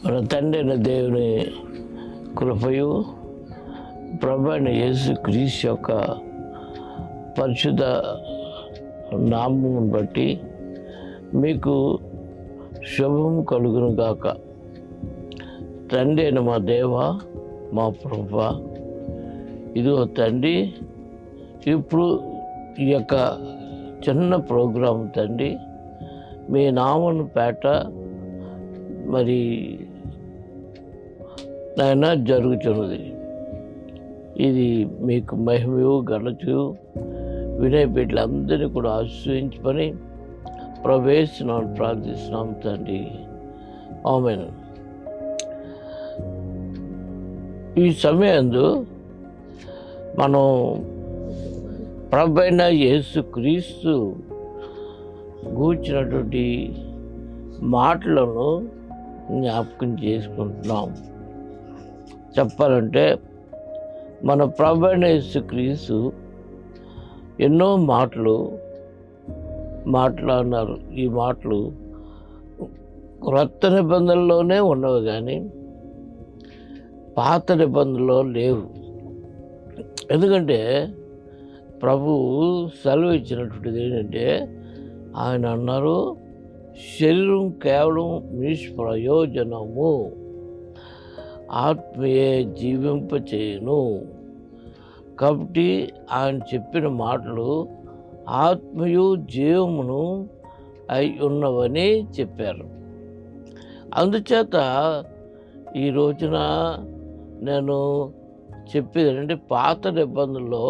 మన తండ్రి అయిన దేవుని కృపయు ప్రభు అయిన యేసు క్రీస్తు యొక్క పరిశుద్ధ నామమును బట్టి మీకు శుభం కలుగును గాక. తండ్రి అయిన మా దేవ, మా ప్రభువా, ఇదిగో తండ్రి, ఇప్పుడు ఈ యొక్క చిన్న ప్రోగ్రాం తండ్రి మీ నామను పేట మరి నాయన జరుగుతున్నది. ఇది మీకు మహిమయు ఘనతయు వినయ బిడ్డలందరినీ కూడా ఆశ్రయించుకొని ప్రవేశిస్తున్నాను ప్రార్థిస్తున్నాం తండ్రి. ఆమేన్. ఈ సమయంలో మనం ప్రభువైన యేసు క్రీస్తు గూర్చినటువంటి మాటలను జ్ఞాపకం చేసుకుంటున్నాం. చెప్పాలంటే మన ప్రభువైన యేసు క్రీస్తు ఎన్నో మాటలు మాట్లాడినారు. ఈ మాటలు క్రొత్త నిబంధనలోనే ఉన్నవి కానీ పాత నిబంధనలో లేవు. ఎందుకంటే ప్రభువు సెలవు ఇచ్చినటువంటిది ఏంటంటే, ఆయన అన్నారు, శరీరం కేవలం నిష్ప్రయోజనము, ఆత్మయే జీవింపచేయును. కాబట్టి ఆయన చెప్పిన మాటలు ఆత్మయు జీవమును అయి ఉన్నవని చెప్పారు. అందుచేత ఈ రోజున నేను చెప్పేది అంటే, పాత నిబంధనలో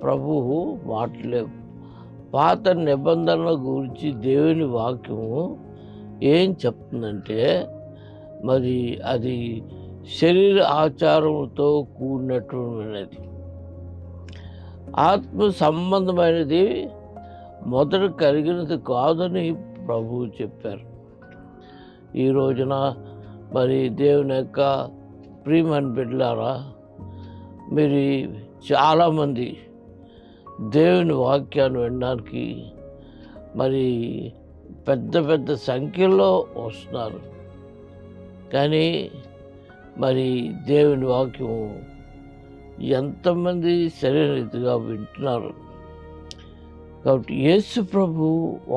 ప్రభువు మాటలేవు. పాత నిబంధనల గురించి దేవుని వాక్యము ఏం చెప్తుందంటే, మరి అది శరీర ఆచారంతో కూడినటువంటిది, ఆత్మ సంబంధమైనది మొదట కలిగినది కాదని ప్రభువు చెప్పారు. ఈ రోజున మరి దేవుని యొక్క ప్రియమైన బిడ్డలారా, మీరు చాలామంది దేవుని వాక్యాన్ని వినడానికి మరి పెద్ద పెద్ద సంఖ్యలో వస్తున్నారు. కానీ మరి దేవుని వాక్యం ఎంతమంది సరైన రీతిగా వింటున్నారు? కాబట్టి యేసు ప్రభు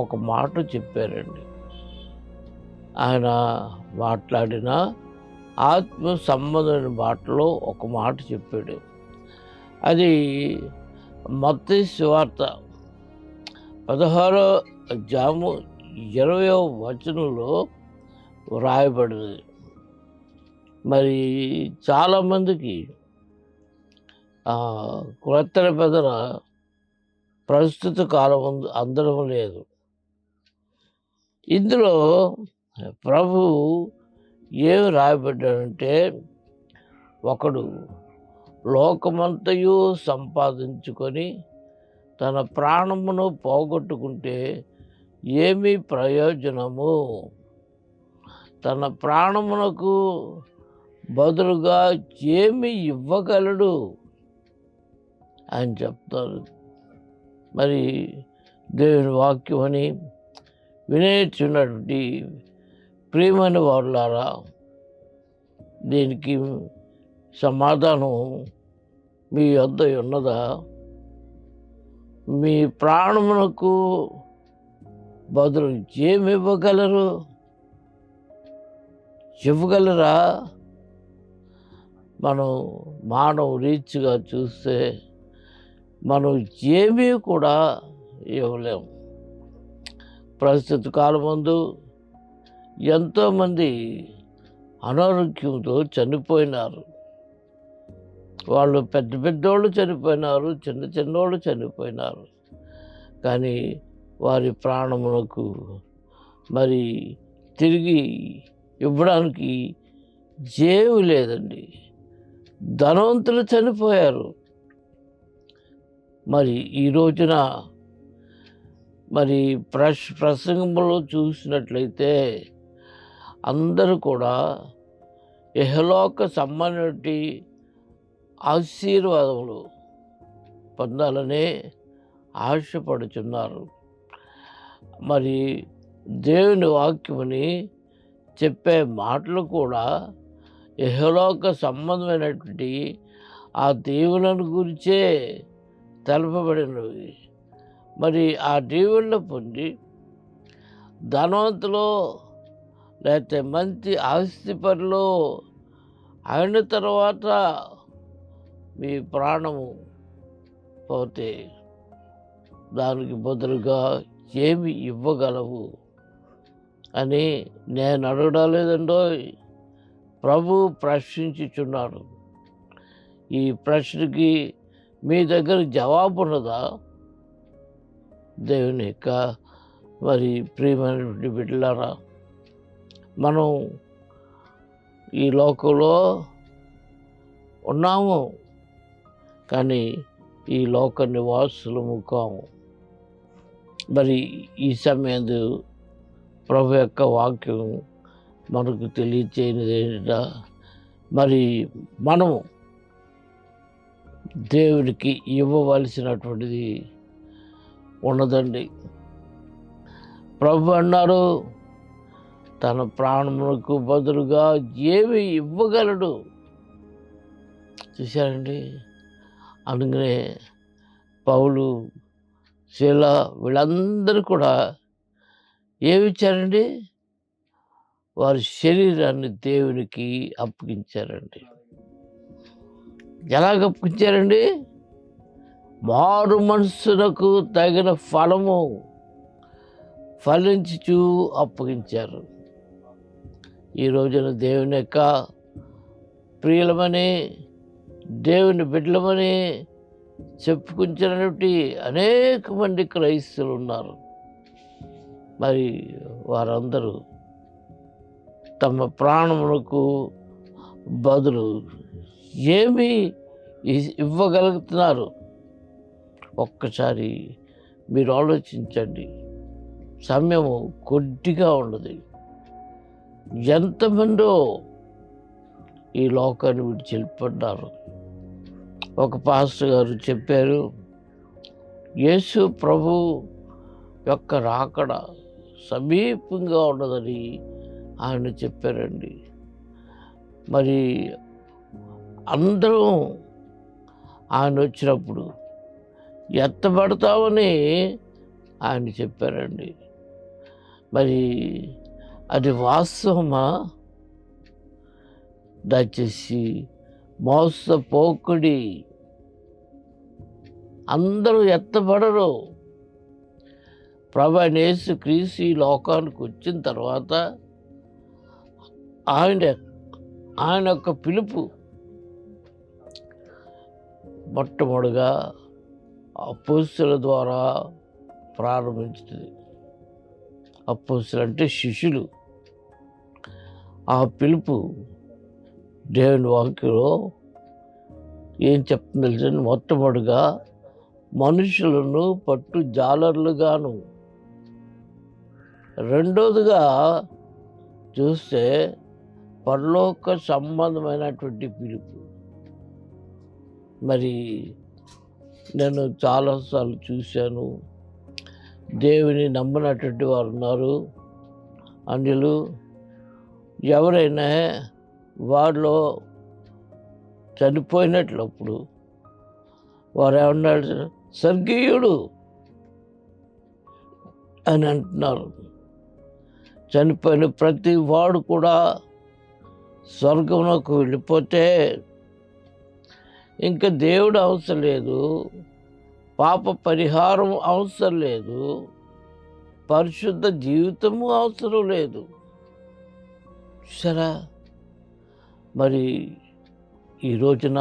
ఒక మాట చెప్పారండి. ఆయన మాట్లాడిన ఆత్మ సంబంధమైన మాటలో ఒక మాట చెప్పాడు. అది మత్తయి సువార్త 16వ అధ్యాయము 20వ వచనంలో వ్రాయబడింది. మరి చాలామందికి క్రొత్త నిబంధన ప్రస్తుత కాలం అందడం లేదు. ఇందులో ప్రభు ఏమి రాయబడ్డాడంటే, ఒకడు లోకమంతయు సంపాదించుకొని తన ప్రాణమును పోగొట్టుకుంటే ఏమి ప్రయోజనము? తన ప్రాణమునకు బదులుగా ఏమి ఇవ్వగలడు అని చెప్తారు. మరి దేవుని వాక్యం అని వినేచున్నటువంటి ప్రియమైన వారులారా, దీనికి సమాధానం మీ వద్ద ఉన్నదా? మీ ప్రాణమునకు బదులు ఏమి ఇవ్వగలరు? ఇవ్వగలరా? మనం మానవ రీతిగా చూస్తే మనం ఏమీ కూడా ఇవ్వలేము. ప్రస్తుత కాలమందు ఎంతోమంది అనారోగ్యంతో చనిపోయినారు. వాళ్ళు పెద్ద పెద్దోళ్ళు చనిపోయినారు, చిన్న చిన్నోళ్ళు చనిపోయినారు. కానీ వారి ప్రాణమునకు మరి తిరిగి ఇవ్వడానికి జేవి లేదండి. ధనవంతులు చనిపోయారు. మరి ఈ రోజున మరి ప్రసంగంలో చూసినట్లయితే అందరూ కూడా ఇహలోక సంబంధించి ఆశీర్వాదములు పొందాలని ఆశపడుచున్నారు. మరి దేవుని వాక్యముని చెప్పే మాటలు కూడా ఇహలోక సంబంధమైనటువంటి ఆ దీవులను గురించే తెలపబడినవి. మరి ఆ దీవులను పొంది ధనవంతులో లేకపోతే మంచి ఆస్తిపరులో అయిన తర్వాత మీ ప్రాణము పోతే దానికి బదులుగా ఏమి ఇవ్వగలవు అని నేను అడగలేదండో, ప్రభు ప్రశ్నించుచున్నాడు. ఈ ప్రశ్నకి మీ దగ్గర జవాబు ఉన్నదా? దేవుని యొక్క మరి ప్రియమైనటువంటి బిడ్డలారా, మనం ఈ లోకంలో ఉన్నాము, కానీ ఈ లోక నివాసులము కాము. మరి ఈ సమయం ప్రభు యొక్క వాక్యం మనకు తెలియచేయనిది ఏంటంటే, మరి మనము దేవునికి ఇవ్వవలసినటువంటిది ఉన్నదండి. ప్రభు అన్నారు, తన ప్రాణములకు బదులుగా ఏమి ఇవ్వగలడు. చూశారండి? అందుకనే పౌలు, శీల వీళ్ళందరూ కూడా ఏమిచ్చారండి? వారి శరీరాన్ని దేవునికి అప్పగించారండి. ఎలాగ అప్పగించారండి? మారు మనస్సునకు తగిన ఫలము ఫలించుచూ అప్పగించారు. ఈ రోజున దేవుని యొక్క ప్రియులమని, దేవుని బిడ్డలమని చెప్పుకుంటున్నటువంటి అనేక మంది క్రైస్తవులు ఉన్నారు. మరి వారందరూ తమ ప్రాణములకు బదులు ఏమి ఇవ్వగలుగుతున్నారు? ఒక్కసారి మీరు ఆలోచించండి. సమయము కొద్దిగా ఉన్నది. ఎంతమందో ఈ లోకాన్ని విడిచి వెళ్ళిపోతున్నారు. ఒక పాస్టర్ గారు చెప్పారు, యేసు ప్రభు యొక్క రాకడ సమీపంగా ఉన్నదని ఆయన చెప్పారండి. మరి అందరం ఆయన వచ్చినప్పుడు ఎత్తబడతామని ఆయన చెప్పారండి. మరి అది వాస్తవమా? దయచేసి మోసపోకుడి. అందరూ ఎత్తబడరు. ప్రభు యేసు క్రీస్తు ఈ లోకానికి వచ్చిన తర్వాత ఆయన యొక్క పిలుపు మొట్టమొదటిగా అపోస్తలుల ద్వారా ప్రారంభించింది. అపోస్తలు అంటే శిష్యులు. ఆ పిలుపు దేవుని వాక్యంలో ఏం చెప్తుంది తెలుసండి? మొట్టమొదటిగా మనుషులను పట్టు జాలర్లుగాను, రెండోదిగా చూస్తే పరలోక సంబంధమైనటువంటి పిలుపు. మరి నేను చాలాసార్లు చూశాను, దేవుని నమ్మనటువంటి వారు ఉన్నారు, అన్యులు. ఎవరైనా వారిలో చనిపోయినట్లప్పుడు వారు ఏమన్నాడు? స్వర్గీయుడు అని అంటున్నారు. చనిపోయిన ప్రతి వాడు కూడా స్వర్గంలోకి వెళ్ళిపోతే ఇంకా దేవుడు అవసరం లేదు, పాప పరిహారం అవసరం లేదు, పరిశుద్ధ జీవితము అవసరం లేదు. సరే, మరి ఈ రోజున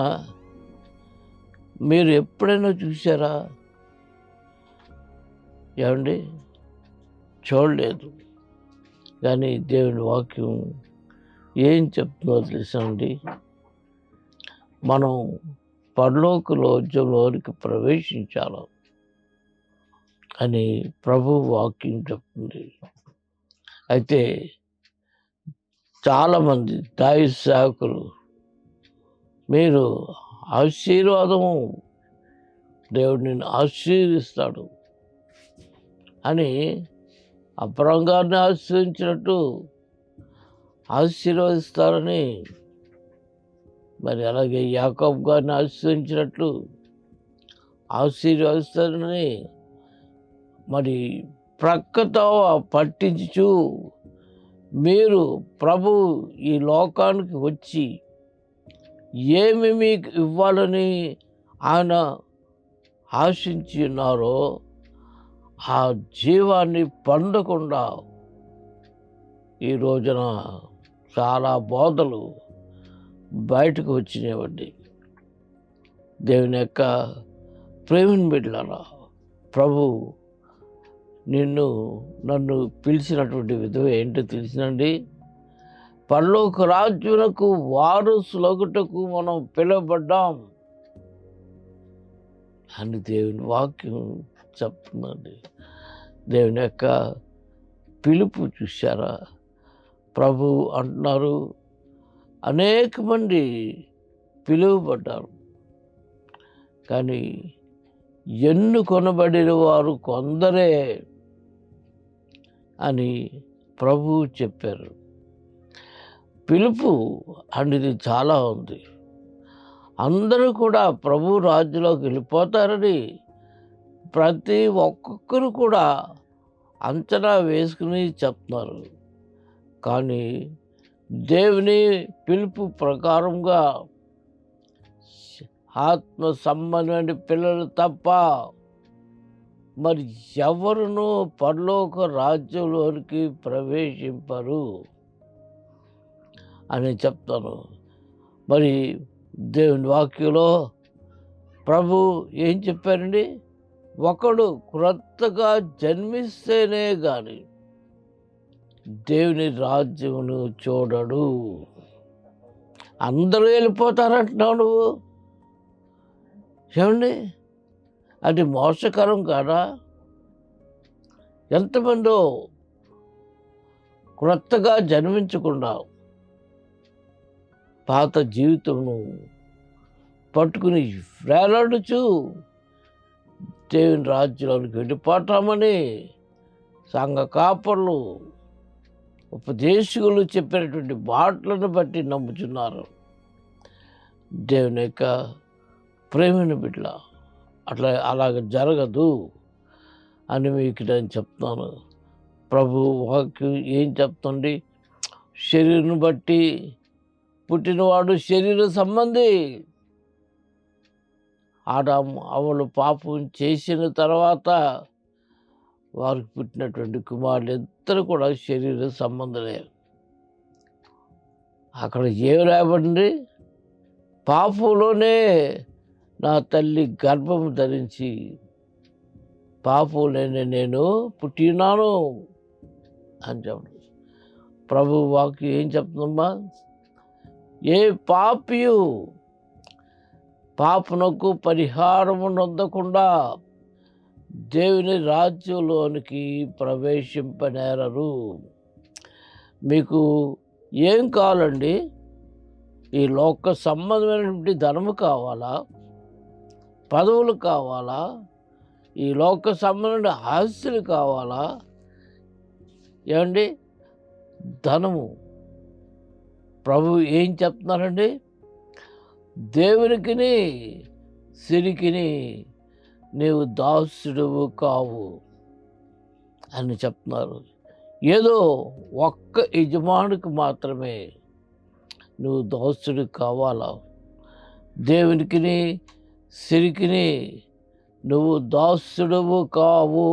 మీరు ఎప్పుడైనా చూసారా? ఏమండి? చూడలేదు. కానీ దేవుని వాక్యం ఏం చెప్తుందో తెలుసండి? మనం పరలోక రాజ్యంలోనికి ప్రవేశించాలి అని ప్రభు వాక్యం చెప్తుంది. అయితే చాలామంది దైవ సేవకులు, మీరు ఆశీర్వాదము, దేవుడు నిన్ను ఆశీర్వదిస్తాడు అని అబ్రహాం గారిని ఆశీర్వదించినట్టు ఆశీర్వదిస్తారని, మరి అలాగే యాకోబు గారిని ఆశీర్వదించినట్లు ఆశీర్వదిస్తారని మరి ప్రక్కతో పట్టించు మీరు ప్రభు ఈ లోకానికి వచ్చి ఏమి మీకు ఇవ్వాలని ఆయన ఆశించి ఉన్నారో ఆ జీవాన్ని పొందకుండా ఈ రోజున చాలా బోధలు బయటకు వచ్చినాయండి. దేవుని యొక్క ప్రేమను బిడ్డలారా, ప్రభు నన్ను పిలిచినటువంటి విధం ఏంటో తెలిసినండి. పరలోక రాజ్యమునకు వారసులగుటకు మనం పిలువబడ్డాం అని దేవుని వాక్యం చెప్తుందండి. దేవుని యొక్క పిలుపు చూశారా? ప్రభు అంటున్నారు, అనేక మంది పిలువబడ్డారు, కానీ ఎన్నుకొనబడిన వారు కొందరే అని ప్రభువు చెప్పారు. పిలుపు అనేది చాలా ఉంది. అందరూ కూడా ప్రభు రాజ్యంలోకి వెళ్ళిపోతారని ప్రతి ఒక్కొక్కరు కూడా అంచనా వేసుకుని చెప్తున్నారు. కానీ దేవుని పిలుపు ప్రకారంగా ఆత్మ సంబంధమైన పిల్లలు తప్ప మరి ఎవరునూ పరలోక రాజ్యంలోనికి ప్రవేశింపరు అని చెప్తాను. మరి దేవుని వాక్యంలో ప్రభు ఏం చెప్పారండి? ఒకడు క్రొత్తగా జన్మిస్తేనే కానీ దేవుని రాజ్యమును చూడడు. అందరూ వెళ్ళిపోతారంటున్నావు నువ్వు. ఏమండి, అది మోసకరం కాదా? ఎంతమందో క్రొత్తగా జన్మించకుండా పాత జీవితమును పట్టుకుని వేలాడుచు దేవుని రాజ్యంలోనికి వెళ్ళిపోతామని సంఘ కాపర్లు, ఉపదేశకులు చెప్పినటువంటి మాటలను బట్టి నమ్ముచున్నారు. దేవుని యొక్క ప్రేమను బిడ్డ అలాగ జరగదు అని మీకు నేను చెప్తాను. ప్రభు వాక్యం ఏం చెప్తుంది? శరీరం బట్టి పుట్టినవాడు శరీర సంబంధి. ఆదాము అవ్వలు పాపం చేసిన తర్వాత వారికి పుట్టినటువంటి కుమారులు ఇద్దరు కూడా శరీర సంబంధులే. అక్కడ ఏమి రాయబడింది? పాపంలోనే నా తల్లి గర్భము ధరించి పాపంలోనే నేను పుట్టినాను అని చెప్పండి. ప్రభు వాక్యం ఏం చెప్తుందమ్మా? ఏ పాపియు పాపనకు పరిహారము నొందకుండా దేవుని రాజ్యంలోనికి ప్రవేశింపనేరరు. మీకు ఏం కావాలండి? ఈ లోక సంబంధమైనటువంటి ధనము కావాలా? పదవులు కావాలా? ఈ లోక సంబంధమైన ఆస్తులు కావాలా? ఏమండి, ధనము. ప్రభు ఏం చెప్తున్నారండి? దేవునికిని సిరికిని నీవు దాసుడువు కావు అని చెప్తున్నారు. ఏదో ఒక్క యజమానికి మాత్రమే నువ్వు దాసుడు కావాలా? దేవునికిని సిరికిని నువ్వు దాసుడువు కావు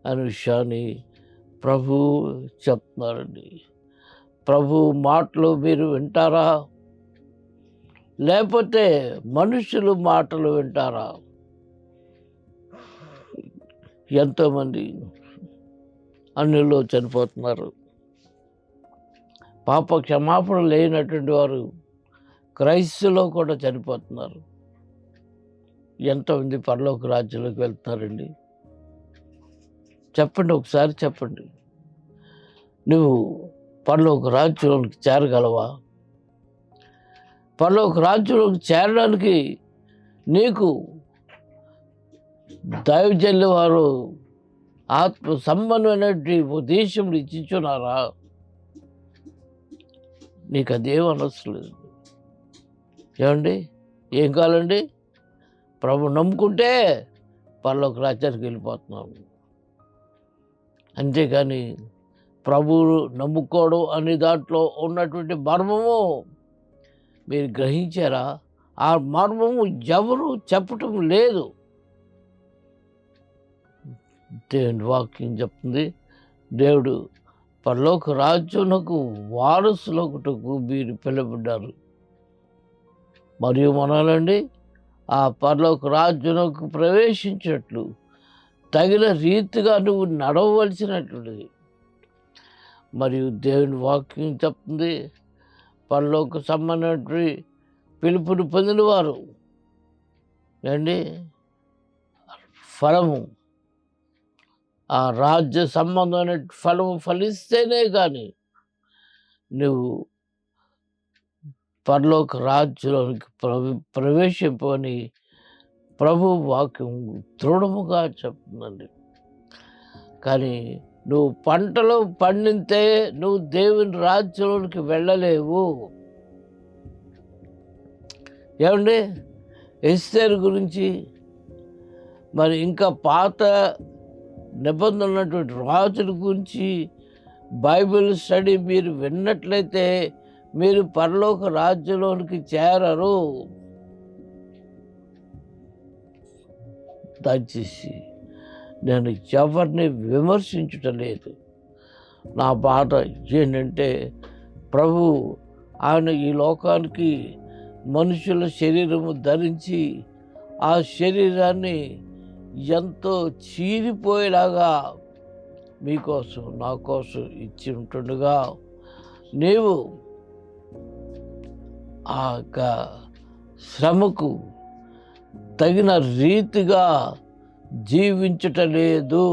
అనే విషయాన్ని ప్రభు చెప్తున్నారండి. ప్రభు మాటలు మీరు వింటారా? లేకపోతే మనుషులు మాటలు వింటారా? ఎంతోమంది అన్యుల్లో చనిపోతున్నారు. పాప క్షమాపణ లేనటువంటి వారు క్రైస్తులో కూడా చనిపోతున్నారు. ఎంతమంది పరలోక రాజ్యంలోకి వెళ్తున్నారండి? చెప్పండి, ఒకసారి చెప్పండి. నువ్వు పరలోక రాజ్యంలోకి చేరగలవా? పరలోక రాజ్యంలోకి చేరడానికి నీకు దైవజనుల వారు ఆత్మ సంబంధమైనటువంటి ఉపదేశములు ఇచ్చుచున్నారా? నీకు అదేం అనవసరం లేదు. ఏమండి, ఏం కావాలండి? ప్రభు నమ్ముకుంటే పరలోక రాజ్యానికి వెళ్ళిపోతున్నాము. అంతేకాని ప్రభువును నమ్ముకోవడం అనే దాంట్లో ఉన్నటువంటి మర్మము మీరు గ్రహించారా? ఆ మర్మము ఎవరు చెప్పటం లేదు. దేవుని వాక్యం చెప్తుంది, దేవుడు పరలోక రాజ్యమునకు వారసులగుటకు మీరు పిలువబడ్డారు. మరియు మనాలండి, ఆ పరలోక రాజ్యమునకు ప్రవేశించినట్లు తగిన రీతిగా నువ్వు నడవవలసినటువంటిది. మరియు దేవుని వాక్యం చెప్తుంది, పరలోక సంబంధమైనటువంటి పిలుపుని పొందినవారు అండి ఫలము, ఆ రాజ్య సంబంధమైన ఫలము ఫలిస్తేనే కానీ నువ్వు పరలోక రాజ్యంలోనికి ప్రవేశింపని ప్రభు వాక్యం దృఢముగా చెప్తుందండి. కానీ నువ్వు పంటలు పండితే నువ్వు దేవుని రాజ్యంలోనికి వెళ్ళలేవు. ఏమండి, ఎస్తేరు గురించి మరి ఇంకా పాత నిబంధనలు ఉన్నటువంటి రాజుల గురించి బైబిల్ స్టడీ మీరు విన్నట్లయితే మీరు పరలోక రాజ్యంలోనికి చేరరు. దయచేసి నేను ఎవరిని విమర్శించటం లేదు. నా బాధ ఏంటంటే, ప్రభు ఆయన ఈ లోకానికి మనుషుల శరీరము ధరించి ఆ శరీరాన్ని ఎంతో చీరిపోయేలాగా మీకోసం నా కోసం ఇచ్చి ఉంటుండగా నీవు ఆ యొక్క శ్రమకు తగిన రీతిగా జీవించటలేదు.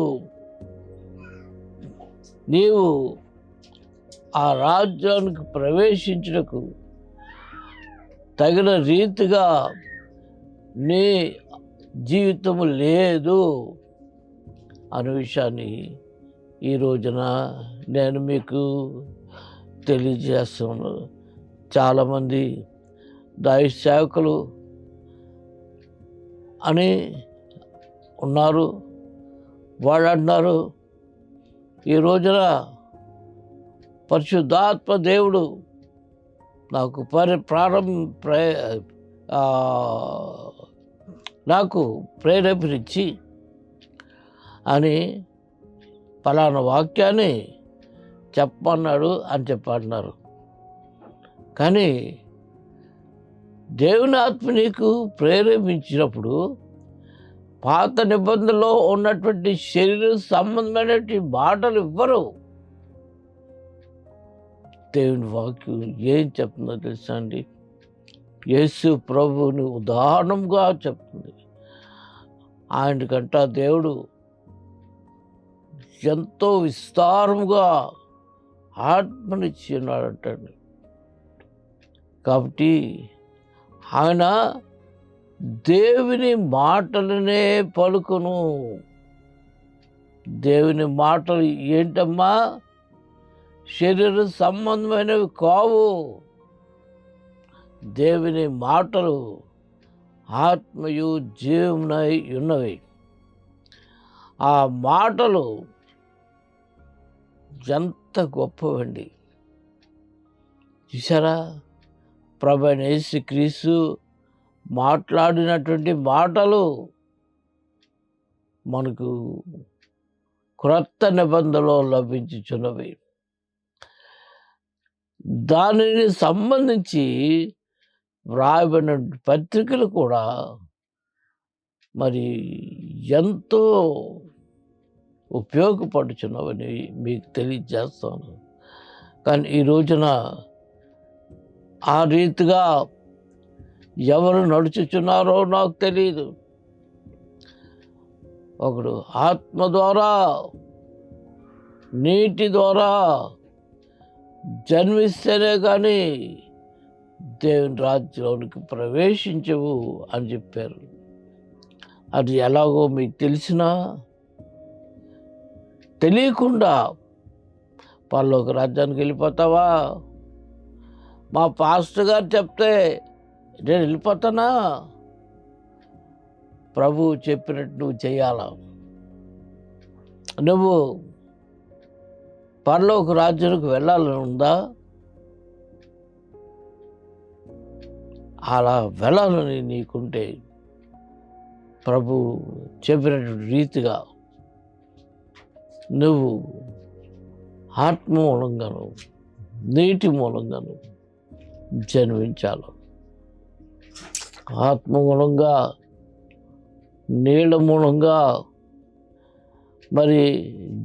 నీవు ఆ రాజ్యానికి ప్రవేశించుటకు తగిన రీతిగా నీ జీవితము లేదు అనే విషయాన్ని ఈ రోజున నేను మీకు తెలియజేస్తున్నాను. చాలామంది దైవ సేవకులు అని ఉన్నారు. వాళ్ళు అంటున్నారు, ఈ రోజున పరిశుద్ధాత్మ దేవుడు నాకు నాకు ప్రేరేపణించి అని ఫలానా వాక్యాన్ని చెప్పమన్నాడు అని చెప్పన్నారు. కానీ దేవుని ఆత్మ నీకు ప్రేరేపించినప్పుడు పాత నిబంధనలో ఉన్నటువంటి శరీర సంబంధమైనటువంటి మాటలు ఇవ్వరు. దేవుని వాక్యం ఏం చెప్తుందో తెలుసా అండి? యేసు ప్రభువుని ఉదాహరణంగా చెప్తుంది. ఆయనకంట దేవుడు ఎంతో విస్తారముగా ఆత్మనిచ్చి ఉన్నాడంటండి. కాబట్టి ఆయన దేవుని మాటలనే పలుకును. దేవుని మాటలు ఏంటమ్మా? శరీర సంబంధమైనవి కావు. దేవుని మాటలు ఆత్మయు జీవమునై ఉన్నవి. ఆ మాటలు ఎంత గొప్పవండి. చూసారా, ప్రభువైన యేసుక్రీస్తు మాట్లాడినటువంటి మాటలు మనకు క్రొత్త నిబంధనలో లభించుచున్నవి. దానిని సంబంధించి వ్రాయబడిన పత్రికలు కూడా మరి ఎంతో ఉపయోగపడుచున్నవని మీకు తెలియజేస్తాను. కానీ ఈ రోజున ఆ రీతిగా ఎవరు నడుచుచున్నారో నాకు తెలియదు. ఒకడు ఆత్మ ద్వారా నీటి ద్వారా జన్మిస్తేనే కానీ దేవుని రాజ్యంలోనికి ప్రవేశించవు అని చెప్పారు. అది ఎలాగో మీకు తెలిసినా తెలియకుండా పరలోక రాజ్యానికి వెళ్ళిపోతావా? మా పాస్టర్ గారు చెప్తే నేను వెళ్ళిపోతానా? ప్రభువు చెప్పినట్టు నువ్వు చేయాలా. నువ్వు పరలోక రాజ్యానికి వెళ్ళాలని ఉందా? అలా వెళ్ళాలని నీకుంటే ప్రభు చెప్పినటువంటి రీతిగా నువ్వు ఆత్మ మూలంగాను నీటి మూలంగాను జన్మించాలి. ఆత్మ మూలంగా నీళ్ళ మూలంగా మరి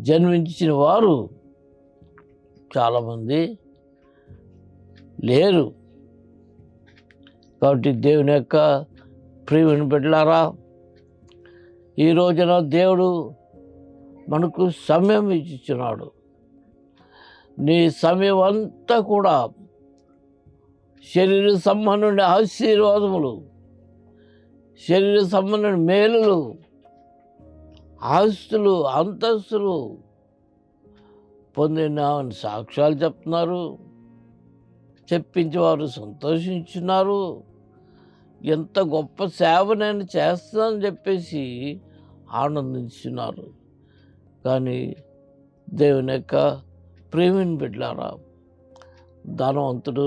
జన్మించిన వారు చాలామంది లేరు. కాబట్టి దేవుని యొక్క ప్రియమైన బిడ్డలారా, ఈ రోజున దేవుడు మనకు సమయం ఇచ్చిస్తున్నాడు. నీ సమయం అంతా కూడా శరీర సంబంధమైన ఆశీర్వాదములు, శరీర సంబంధమైన మేలులు, ఆస్తులు, అంతస్తులు పొందిన సాక్ష్యాలు చెప్తున్నారు. చెప్పించేవారు సంతోషించున్నారు. ఎంత గొప్ప సేవ నేను చేస్తానని చెప్పేసి ఆనందించున్నారు. కానీ దేవుని యొక్క ప్రేమిని బిడ్డలారా, ధనవంతుడు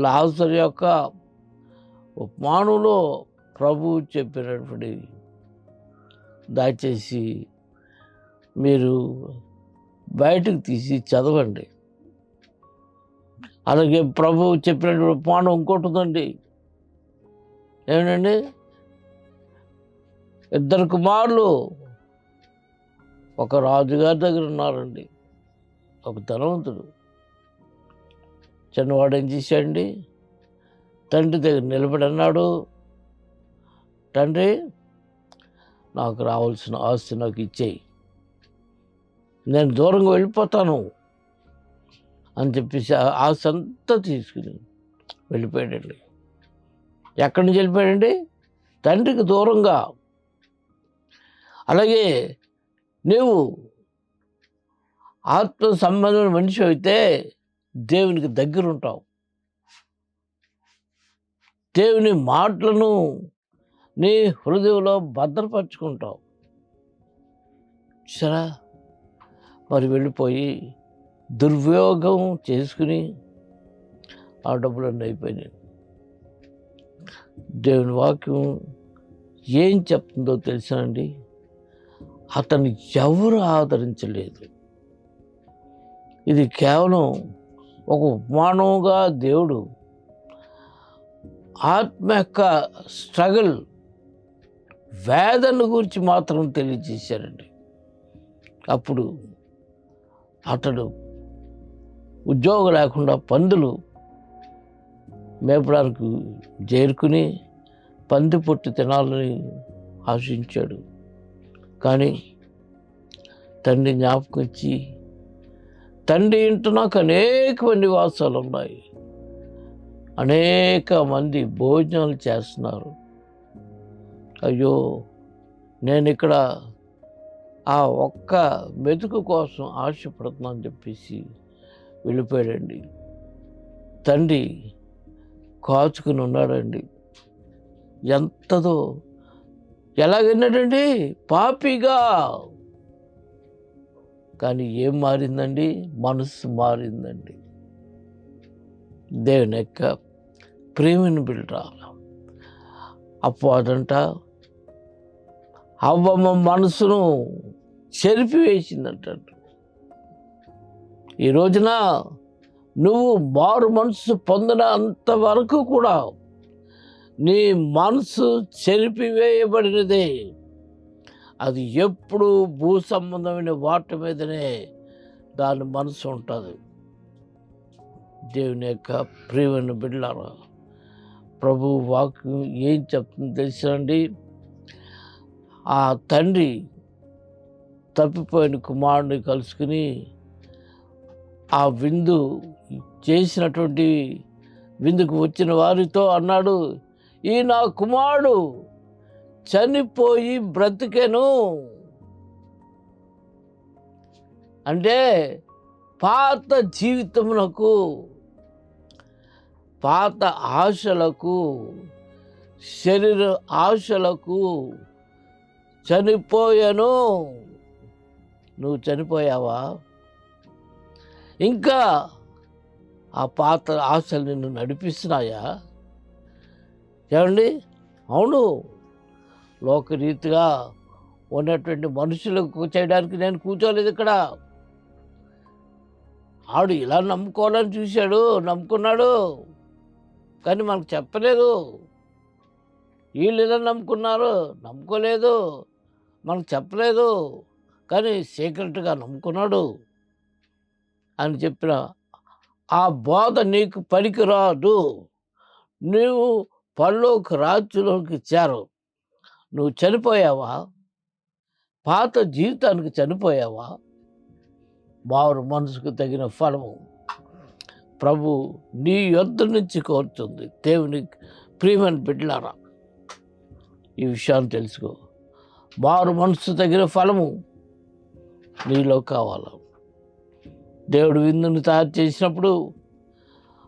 లాజరు యొక్క ఉపమానంలో ప్రభువు చెప్పినటువంటి దయచేసి మీరు బయటకు తీసి చదవండి. అలాగే ప్రభువు చెప్పినటువంటి ఉపమానం ఇంకోటి ఉందండి. ఏమిటండి? 2 కుమారులు ఒక రాజుగారి దగ్గర ఉన్నారండి. ఒక ధనవంతుడు. చిన్నవాడు ఏం చేశాడండి? తండ్రి దగ్గర నిలబడి అన్నాడు, తండ్రి నాకు రావాల్సిన ఆస్తి నాకు ఇచ్చేయి, నేను దూరంగా వెళ్ళిపోతాను అని చెప్పేసి ఆస్తి అంతా తీసుకుని వెళ్ళిపోయాడండి. ఎక్కడి నుంచి వెళ్ళిపోయాడండి? తండ్రికి దూరంగా. అలాగే నీవు ఆత్మ సంబంధమైన మనిషి అయితే దేవునికి దగ్గర ఉంటావు. దేవుని మాటలను నీ హృదయంలో భద్రపరుచుకుంటావు. సరే, మరి వెళ్ళిపోయి దుర్వినియోగం చేసుకుని ఆ డబ్బులన్నీ అయిపోయినాయి. దేవుని వాక్యం ఏం చెప్తుందో తెలుసానండి? అతన్ని ఎవరు ఆదరించలేదు. ఇది కేవలం ఒక ఉపమానంగా దేవుడు ఆత్మ యొక్క స్ట్రగుల్, వేదన గురించి మాత్రం తెలియజేశారండి. అప్పుడు అతడు ఉద్యోగం లేకుండా పందులు మేపడానికి చేరుకుని పంది పొట్టు తినాలని ఆశించాడు. కానీ తండ్రి జ్ఞాపకం ఇచ్చి, తండ్రి ఇంట నాకు అనేక నివాసాలు ఉన్నాయి, అనేక మంది భోజనాలు చేస్తున్నారు, అయ్యో నేను ఇక్కడ ఆ ఒక్క మెతుకు కోసం ఆశపడుతున్నాను చెప్పేసి వెళ్ళిపోయాడండి. తండ్రి కాచుకుని ఉన్నాడండి. ఎంతదో ఎలాగన్నాడండి? పాపిగా. కానీ ఏం మారిందండి? మనసు మారిందండి. దేవుని యొక్క ప్రేమను బిడ్డరాల అపోదంట అవ్వమ్మ మనసును చెరిపివేసిందంట. ఈ రోజున నువ్వు మారు మనసు పొందిన అంతవరకు కూడా నీ మనసు చెరిపివేయబడినదే. అది ఎప్పుడు భూ సంబంధమైన వాటి మీదనే దాని మనసు ఉంటుంది. దేవుని యొక్క ప్రియమైన బిడ్డలారా, ప్రభు వాక్యం ఏం చెప్తుందో తెలుసండి? ఆ తండ్రి తప్పిపోయిన కుమారుడిని కలుసుకుని ఆ విందు చేసినటువంటి విందుకు వచ్చిన వారితో అన్నాడు, ఈ నా కుమారుడు చనిపోయి బ్రతికెను. అంటే పాత జీవితమునకు, పాత ఆశలకు, శరీర ఆశలకు చనిపోయాను. నువ్వు చనిపోయావా? ఇంకా ఆ పాత ఆశలు నిన్ను నడిపిస్తున్నాయా? ఏమండి? అవును, లోకరీతిగా ఉన్నటువంటి మనుషులకు చేయడానికి నేను కూర్చోలేదు ఇక్కడ. ఆడు ఇలా నమ్ముకోవాలని చూశాడు, నమ్ముకున్నాడు, కానీ మనకు చెప్పలేదు. వీళ్ళు ఇలా నమ్ముకున్నారు, నమ్ముకోలేదు, మనకు చెప్పలేదు, కానీ సీక్రెట్గా నమ్ముకున్నాడు అని చెప్పిన ఆ బోధ నీకు పనికిరాదు. నువ్వు పరలోక రాజ్యంలోకి చేరవు. నువ్వు చనిపోయావా? పాత జీవితానికి చనిపోయావా? మారు మనసుకు తగిన ఫలము ప్రభు నీ యొద్ద నుంచి కోరుతుంది. దేవుని ప్రియమైన బిడ్డలారా, ఈ విషయాన్ని తెలుసుకో. మారు మనసు తగిన ఫలము నీలో కావాలి. దేవుడు విందుని తయారు చేసినప్పుడు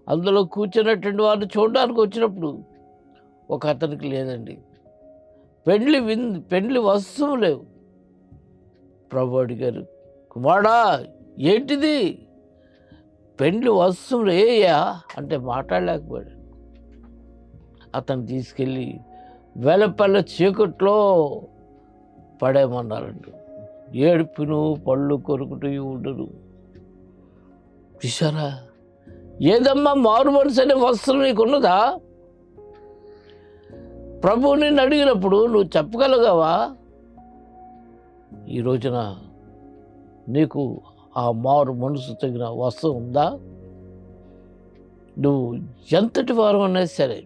అందులో కూర్చున్నటువంటి వారిని చూడడానికి వచ్చినప్పుడు ఒక అతనికి లేదండి, పెండ్లి వస్తువు లేవు. ప్రభు అడిగారు, కుమారుడా ఏంటిది? పెండ్లి వస్తువులు ఏయా అంటే మాట్లాడలేకపోయాడు. అతను తీసుకెళ్ళి వెలపల్ల చీకట్లో పడేయమన్నారండి. ఏడుపును పళ్ళు కొరుకుతూ ఉండరు. చూసారా? ఏదమ్మా మారు మనసు అనే వస్త్రం నీకున్నదా? ప్రభువు నిన్ను అడిగినప్పుడు నువ్వు చెప్పగలగావా? ఈ రోజున నీకు ఆ మారు మనసు తగిన వస్త్రం ఉందా? నువ్వు ఎంతటి వారు అనేది సరే,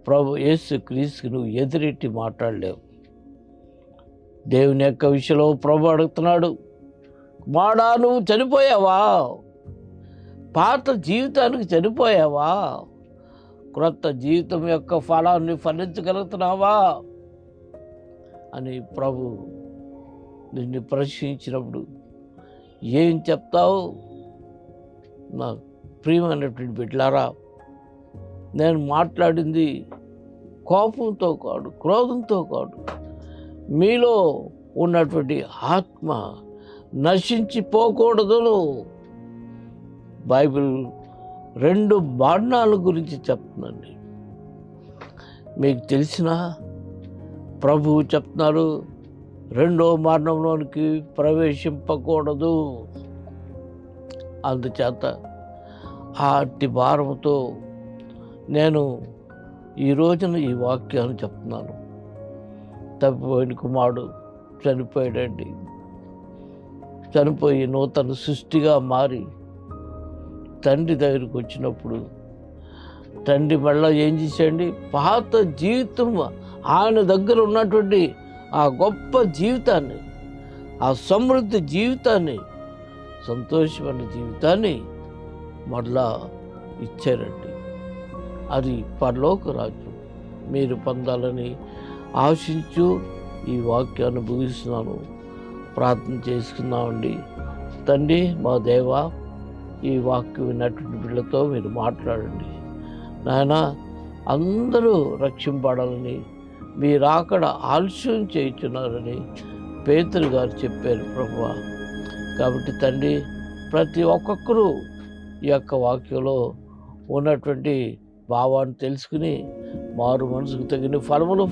ప్రభు యేసు క్రీస్తుకి నువ్వు ఎదురెట్టి మాట్లాడలేవు. దేవుని యొక్క విషయంలో ప్రభు అడుగుతున్నాడు, మాడా నువ్వు చనిపోయావా? పాత జీవితానికి చనిపోయావా? క్రొత్త జీవితం యొక్క ఫలాన్ని ఫలించగలుగుతున్నావా అని ప్రభు నిన్ను ప్రశ్నించినప్పుడు ఏం చెప్తావు? నా ప్రియమైనటువంటి బిడ్డలారా, నేను మాట్లాడింది కోపంతో కాదు, క్రోధంతో కాదు. మీలో ఉన్నటువంటి ఆత్మ నశించిపోకూడదు. బైబిల్ 2 మరణాల గురించి చెప్తుందండి. మీకు తెలిసిన ప్రభువు చెప్తున్నారు, 2వ మరణంలోనికి ప్రవేశింపకూడదు. అందుచేత ఆ అట్టి భారంతో నేను ఈ రోజున ఈ వాక్యాన్ని చెప్తున్నాను. తప్పిపోయిన కుమారుడు చనిపోయాడండి. చనిపోయి నూతన సృష్టిగా మారి తండ్రి దగ్గరికి వచ్చినప్పుడు తండ్రి మళ్ళీ ఏం చేశాడండి? పాత జీవితం, ఆయన దగ్గర ఉన్నటువంటి ఆ గొప్ప జీవితాన్ని, ఆ సమృద్ధి జీవితాన్ని, సంతోషమైన జీవితాన్ని మళ్ళా ఇచ్చారండి. అది పరలోక రాజ్యం మీరు పొందాలని ఆశించు ఈ వాక్యాన్ని ముగిస్తున్నాను. ప్రార్థన చేసుకున్నామండి. తండ్రి మా దేవా, ఈ వాక్యం విన్నటువంటి బిడ్డలతో మీరు మాట్లాడండి నాయన. అందరూ రక్షింపడాలని, మీరు అక్కడ ఆలస్యం చేయుచున్నారని పేతురు గారు చెప్పారు ప్రభువా. కాబట్టి తండ్రి, ప్రతి ఒక్కొక్కరూ ఈ యొక్క వాక్యంలో ఉన్నటువంటి భావాన్ని తెలుసుకుని మారు మనసుకు తగిన ఫలములు